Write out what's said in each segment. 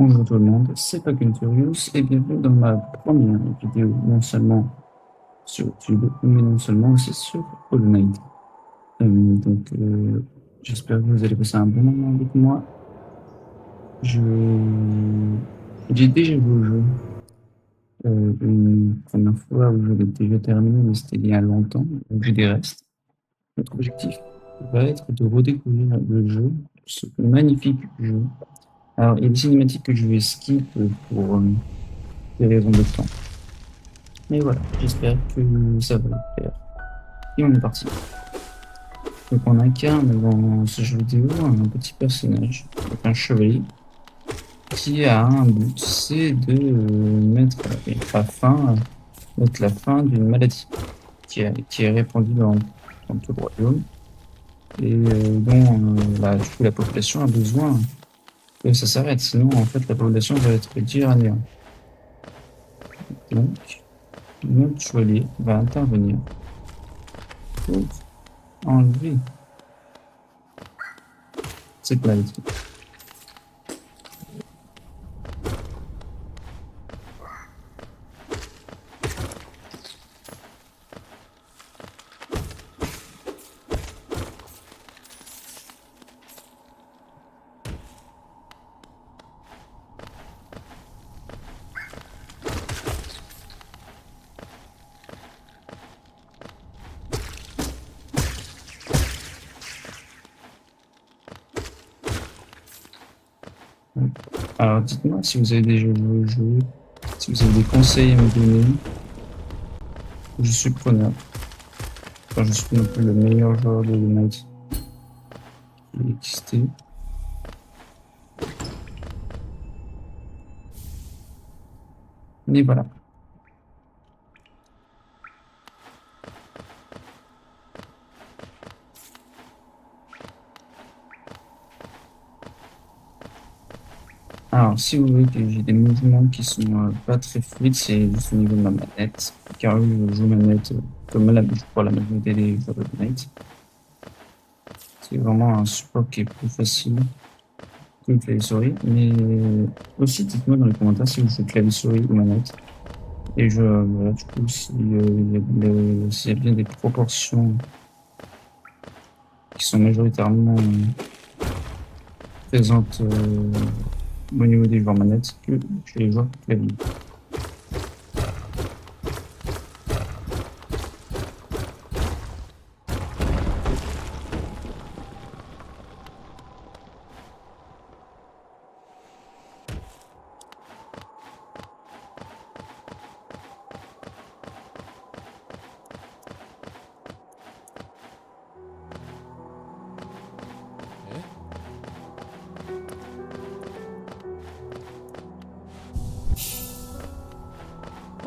Bonjour tout le monde, c'est Curious et bienvenue dans ma première vidéo, non seulement sur YouTube, mais non seulement aussi sur Hollow Knight. J'espère que vous allez passer un bon moment avec moi. J'ai déjà joué au jeu une première fois où je l'ai déjà terminé, mais c'était il y a longtemps, donc j'ai des restes. Notre objectif va être de redécouvrir le jeu, ce magnifique jeu. Alors, il y a des cinématiques que je vais skip pour des raisons de temps. Mais voilà, j'espère que ça va le faire. Et on est parti. Donc on incarne dans ce jeu vidéo un petit personnage, donc un chevalier, qui a un but, c'est de mettre la fin d'une maladie qui est répandue dans tout le royaume et dont du coup, la population a besoin que ça s'arrête. Sinon, en fait, la population va être réduite à néant. Donc, notre chevalier va intervenir pour enlever cette maladie. Alors, dites-moi si vous avez déjà joué au jeu, si vous avez des conseils à me donner. Je suis preneur. Enfin, je suis non plus le meilleur joueur de Unite qui ait existé. Mais voilà. Alors, si vous voyez que j'ai des mouvements qui sont pas très fluides, c'est juste au niveau de ma manette. Car je joue manette comme pour la majorité des joueurs de Unite. C'est vraiment un support qui est plus facile que le clavier-souris. Mais aussi, dites-moi dans les commentaires si vous faites clavier-souris ou manette. Et voilà, du coup, s'il y a bien des proportions qui sont majoritairement présentes au niveau des joueurs manettes que chez les joueurs clavier.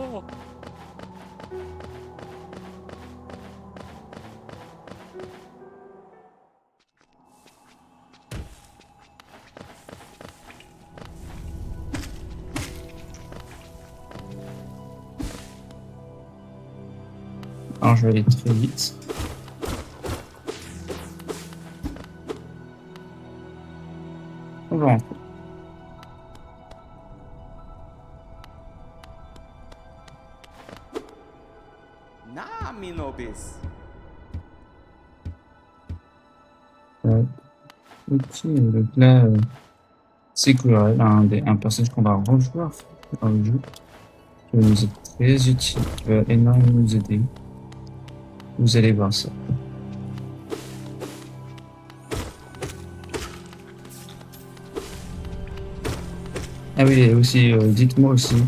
Oh. Alors je vais aller très vite. On va rentrer. Nami nobis. Ouais. Ok, donc là, c'est Cruel, un personnage qu'on va revoir dans le jeu, qui va nous être très utile, qui va énormément nous aider. Vous allez voir ça. Ah oui, et aussi, dites-moi aussi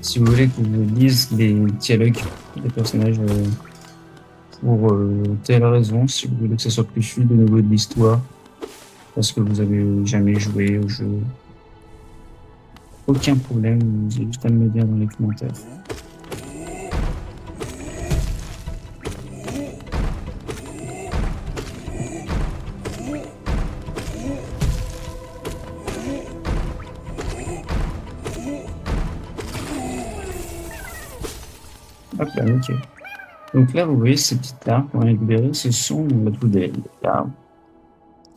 si vous voulez que je lise les dialogues des personnages pour telle raison, si vous voulez que ça soit plus fluide au niveau de l'histoire, parce que vous avez jamais joué au jeu. Aucun problème, vous avez juste à me le dire dans les commentaires. Hop là, nickel. Donc là, vous voyez ces petites larves qu'on a libérées, ce sont des larves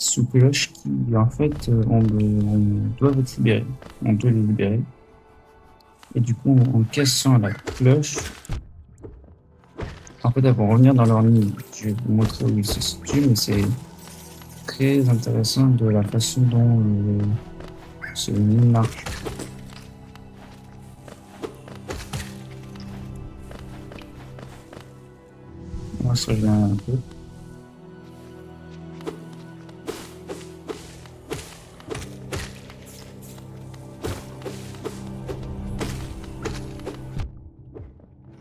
sous cloche qui, en fait, on doit être libéré. On doit les libérer. Et du coup, en cassant la cloche, en fait, elles vont revenir dans leur nid. Je vais vous montrer où ils se situent, mais c'est très intéressant de la façon dont ce nid marche. On va se revenir un peu.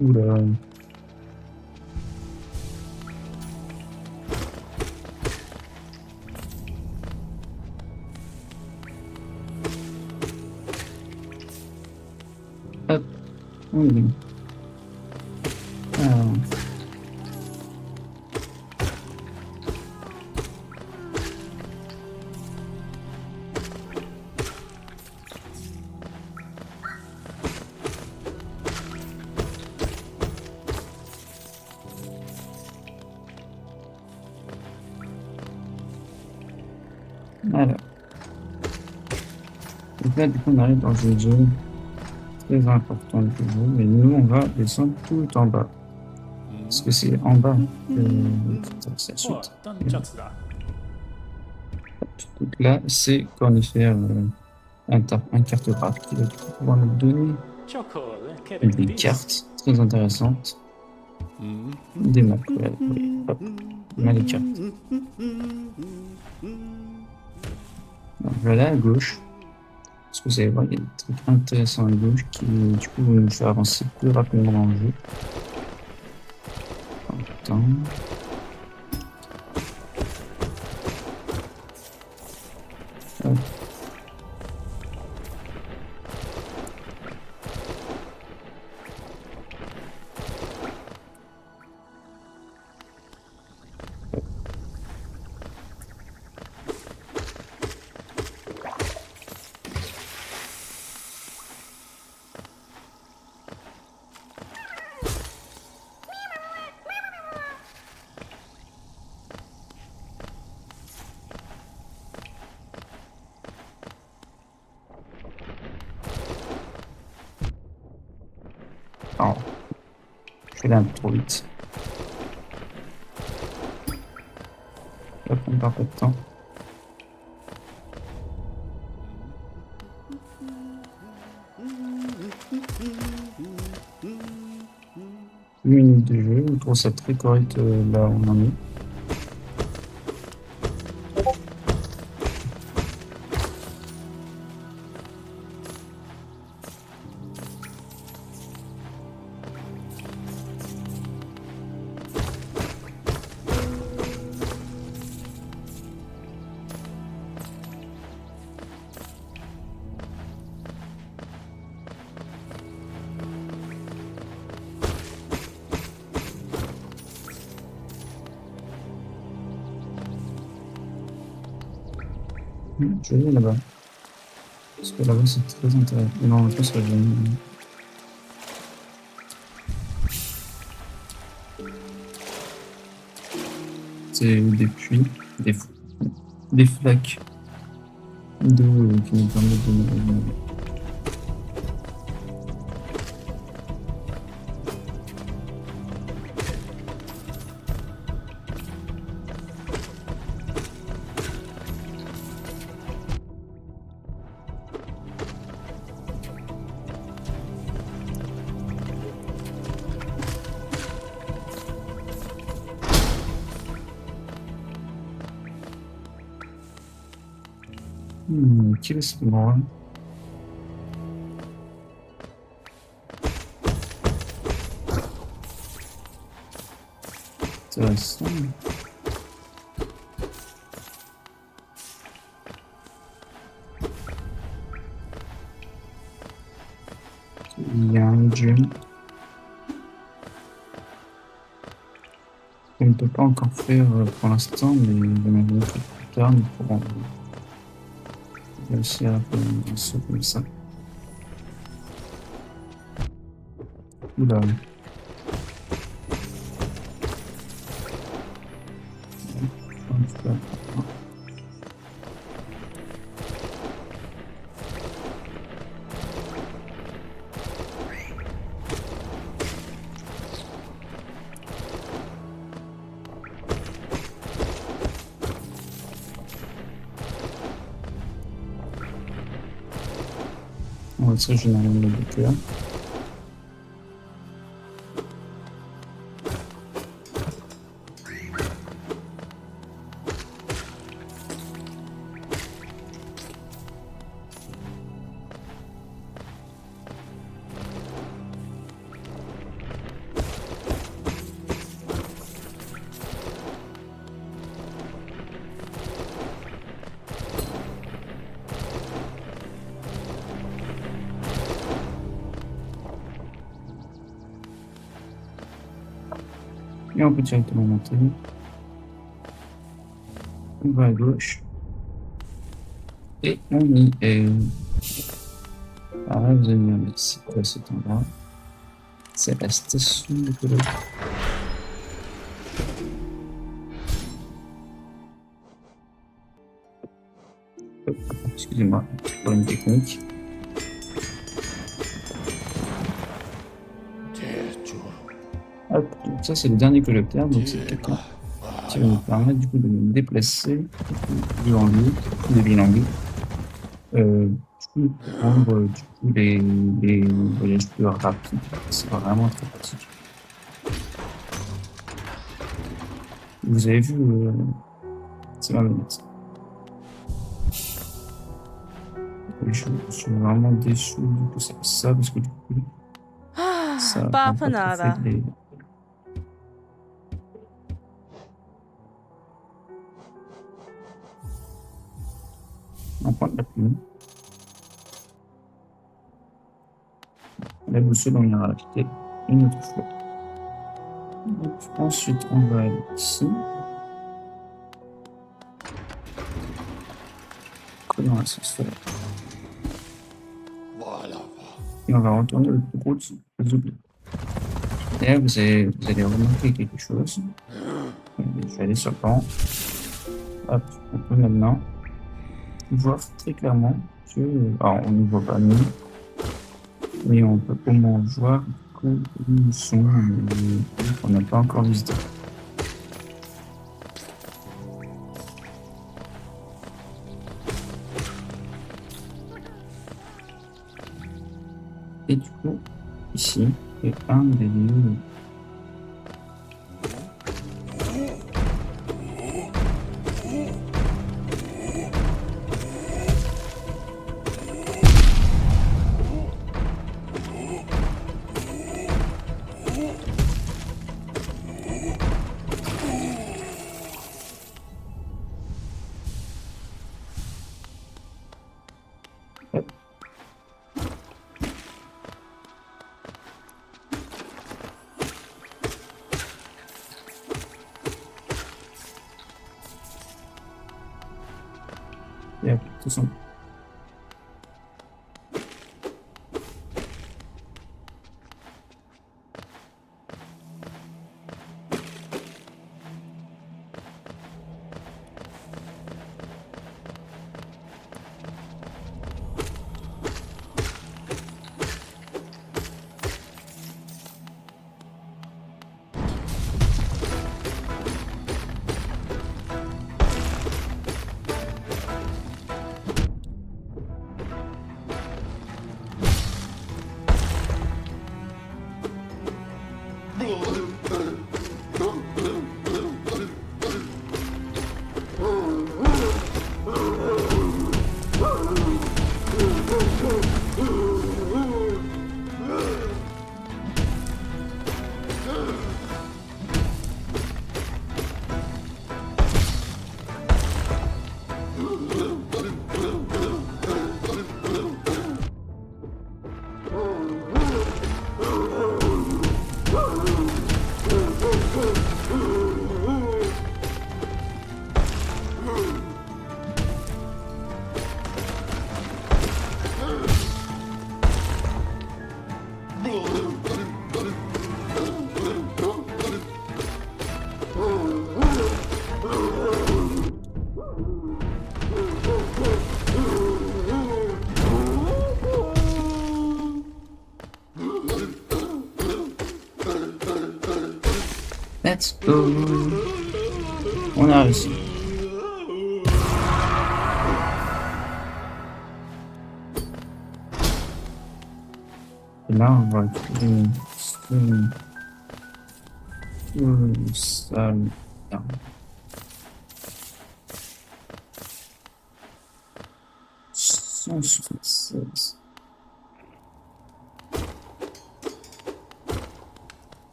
Oula. Hop. Oui. Alors. Alors. Donc là, du coup, on arrive dans une zone très importante du jeu, mais nous, on va descendre tout en bas. Parce que c'est en bas que c'est la おい suite. 何のシャツだ Donc là, c'est Cornifère, un cartographe qui va du coup pouvoir nous donner チョコレケレ des ディス cartes très intéressantes, des maps. Ouais, oui, hop, on a les cartes. Donc voilà à gauche. Parce que vous allez voir, il y a des trucs intéressants à gauche qui du coup vont nous faire avancer plus rapidement dans le jeu. Attends. Hop. Oh, je vais aller un peu trop vite. Hop, on perd pas de temps. Une minute de jeu, je trouve ça très correct là où on en est. Je vais aller là-bas. Parce que là-bas, c'est très intéressant. Non, je pense que je vais aller. C'est des puits, des flaques d'eau qui nous permettent de. Qui va se voir? Intéressant. Il y a un gym. On ne peut pas encore faire pour l'instant, mais j'aimerais faire plus tard, nous pourrons réussir à faire un saut comme ça. Oula. Ouais, ça, je n'ai rien de cœur. Et on peut directement monter. On va à gauche. Et on y est. Alors là, vous allez me dire, c'est quoi cet endroit? C'est la station de pilote. Excusez-moi, pour une technique. Hop, donc ça c'est le dernier collecteur, donc c'est quelqu'un qui va nous permettre du coup de nous déplacer de l'angle, de bilangue. Du coup, pour rendre du coup les voyages plus rapides, c'est vraiment très pratique. Vous avez vu, c'est ma manette. Je suis vraiment déçu que ça fasse ça parce que du coup, ça rend pas tout à fait les... On prend de la plume. La boussole, on ira l'acheter une autre fois. Donc, ensuite, on va aller ici. Dans l'ascenseur. Et on va retourner le plus gros des oubliés. Et là, vous allez remarquer quelque chose. Je vais aller sur le plan. Hop, on peut maintenant voir très clairement que... Alors, on ne voit pas nous, mais on peut au moins voir où nous sont qu'on n'a pas encore visité. Et du coup, ici, il y a un des lieux. Et après, tout ça. Let's go. On a réussi. Là, on va trouver tout ça. Là. 176.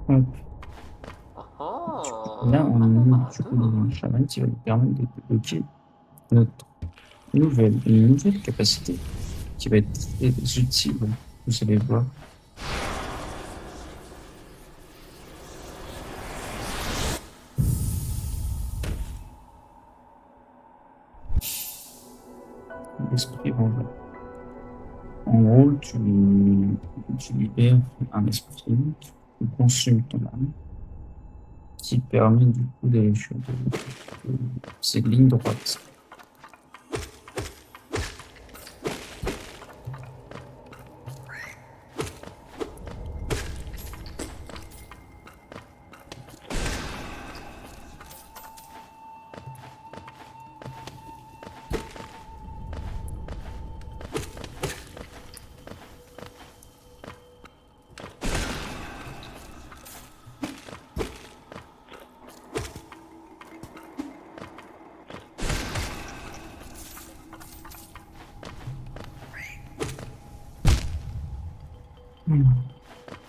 Hop. Là, on a du coup un chaman qui va nous permettre de débloquer notre une nouvelle capacité qui va être très utile. Vous allez voir. L'esprit vengeur. En gros, tu libères un esprit, tu consumes ton âme, qui permet du coup d'aller sur ces lignes droites.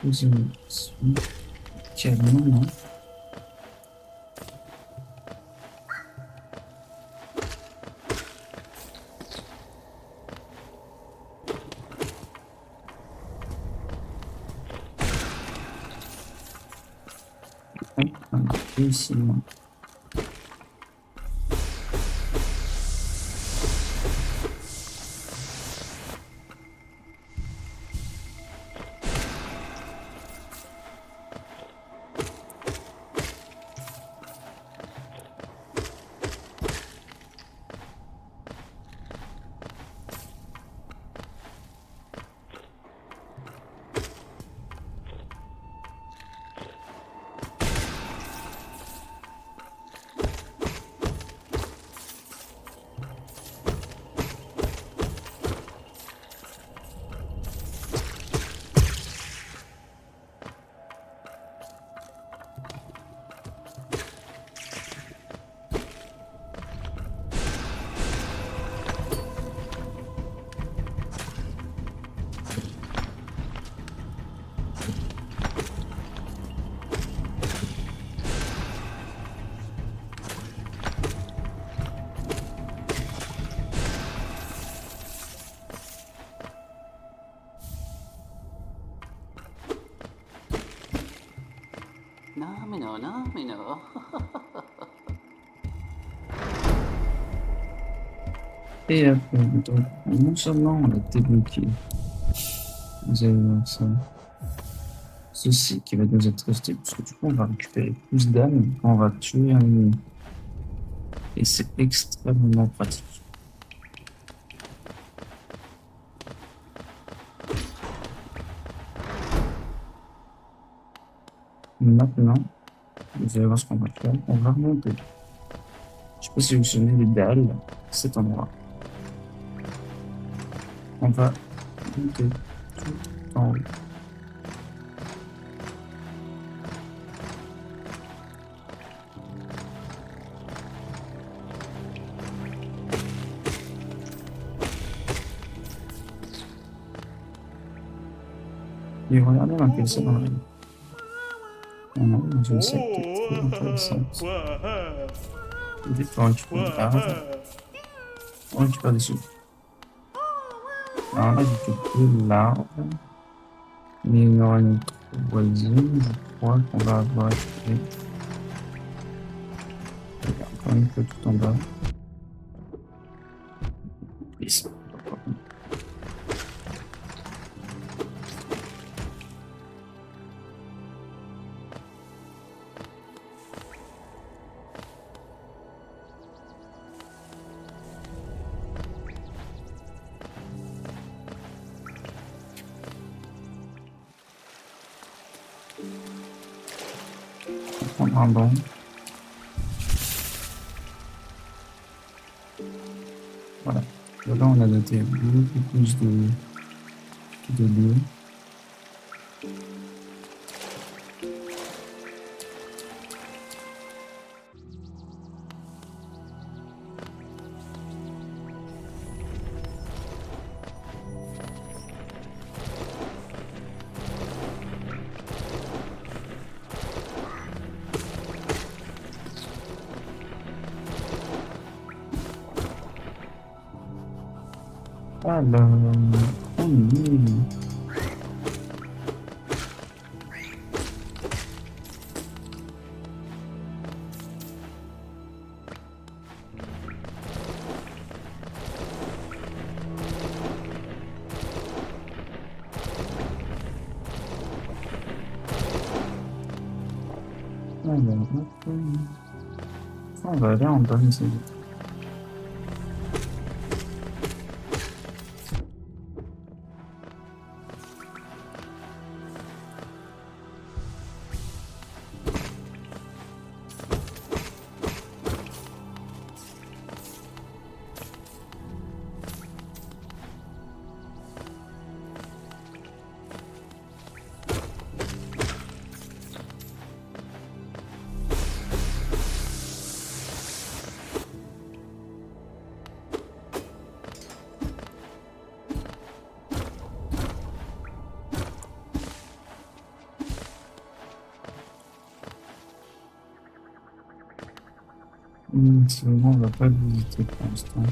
Deuxième mission. Calmement. Ici, No. et après, donc, non seulement on a débloqué, vous allez voir ça, ceci qui va nous être resté, parce que du coup on va récupérer plus d'âmes quand on va tuer un ennemi. Et c'est extrêmement pratique. Maintenant, vous allez voir ce qu'on va faire. On va remonter. Je sais pas si vous vous souvenez des dalles, cet endroit. On va monter tout en haut. Et regardez dans quel ça dans la vie. On est dans une secte très intéressante. Des fois, on récupère des larves. On récupère des sous. Alors là, j'ai quelques larves. Mais il y aura une autre voisine, je crois, qu'on va avoir récupéré. Il y a encore une fois tout en bas. Ici. prendre un banc. Voilà. Là, on a noté beaucoup plus de lieux. Alors, on est... Alors, hop, on va aller en bas, c'est bon. C'est bon, on va pas le visiter pour l'instant.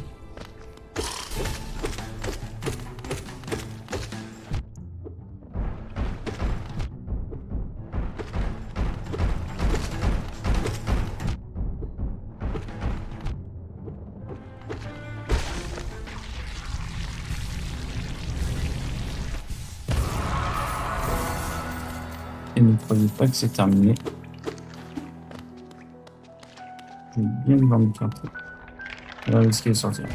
Et ne croyez pas que c'est terminé. Je vais bien me vendre un peu. On va risquer de sortir.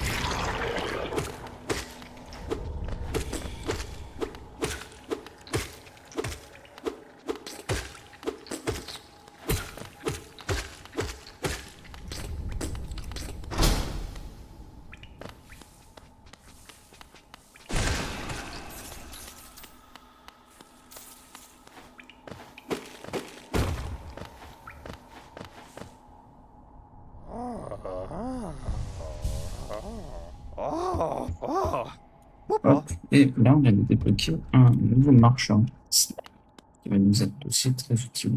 Hop. Et là, on vient de débloquer un nouveau marchand qui va nous être aussi très utile.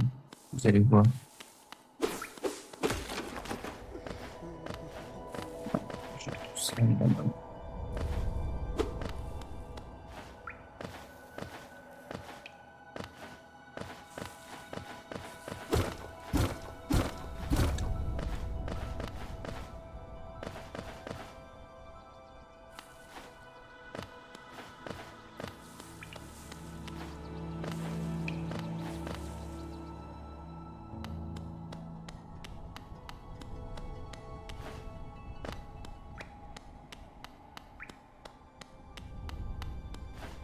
Vous allez voir. Je vais tout ça là-bas.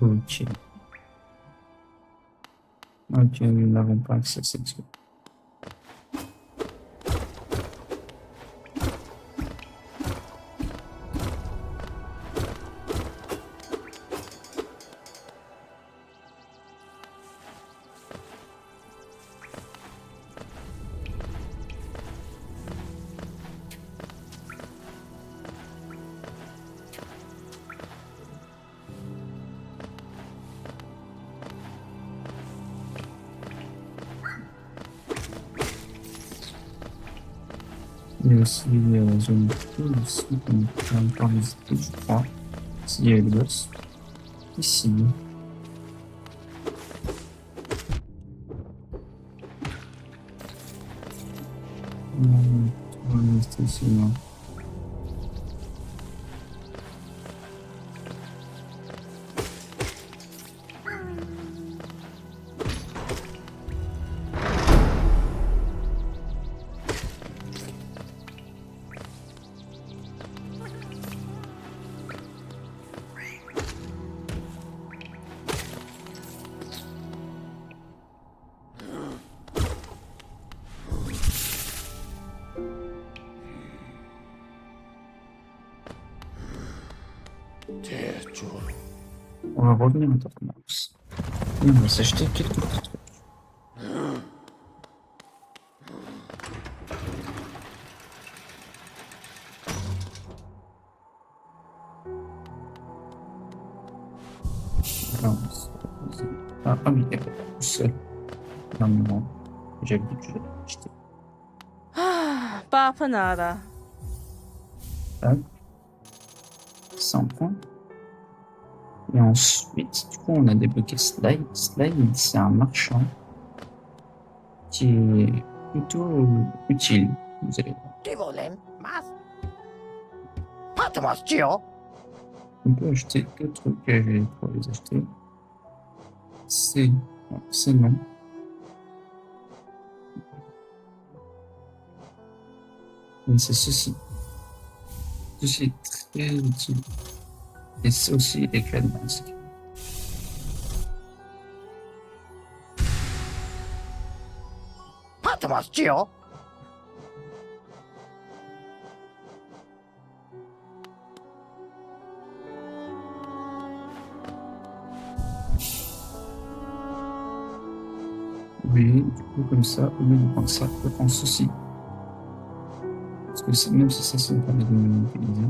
Ok. Ok, nous n'avons pas accès à cette zone. Il y a aussi la zone ici qu'on peut encore visiter, je crois. S'il y a le boss. Ici. On va rester ici, là. On va revenir à Dark Mars. Et on va s'acheter quelques petits trucs. Alors, ah oui, elle est tout seul. Normalement, j'avais dit que je l'avais acheté. Papanada. Tac. 100 points. Et ensuite, du coup, on a débloqué Slide. Slide, c'est un marchand qui est plutôt utile. Vous allez voir. ¿Qué volen? ¿Más? ¿Cuánto más, tío? On peut acheter deux trucs pour les acheter. C'est non. Mais c'est ceci. Ceci est très utile. Et c'est aussi les clés de masque. ¿Cuánto más, tío? Oui, du coup, comme ça, au lieu de prendre ça, je prends ceci. Parce que même si ça me permet de me mobiliser.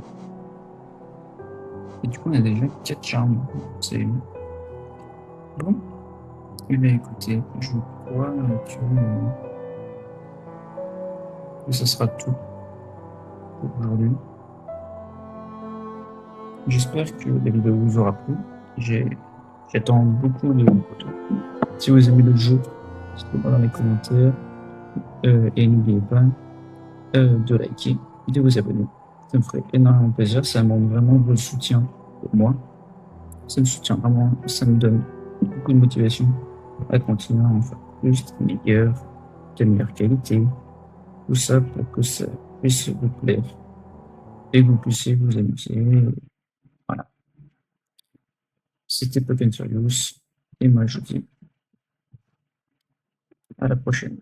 Et du coup, on a déjà 4 charmes. C'est bon. Eh bien, écoutez, je crois que ça sera tout pour aujourd'hui. J'espère que la vidéo vous aura plu. J'attends beaucoup de retours. Si vous aimez le jeu, dites-le-moi dans les commentaires. Et n'oubliez pas de liker et de vous abonner. Ça me ferait énormément plaisir. Ça montre vraiment votre soutien pour moi. Ça me soutient vraiment. Ça me donne beaucoup de motivation à continuer à en faire plus, de meilleure qualité. Tout ça pour que ça puisse vous plaire et que vous puissiez vous amuser. Voilà. C'était Pokémon Serious et moi je vous dis à la prochaine.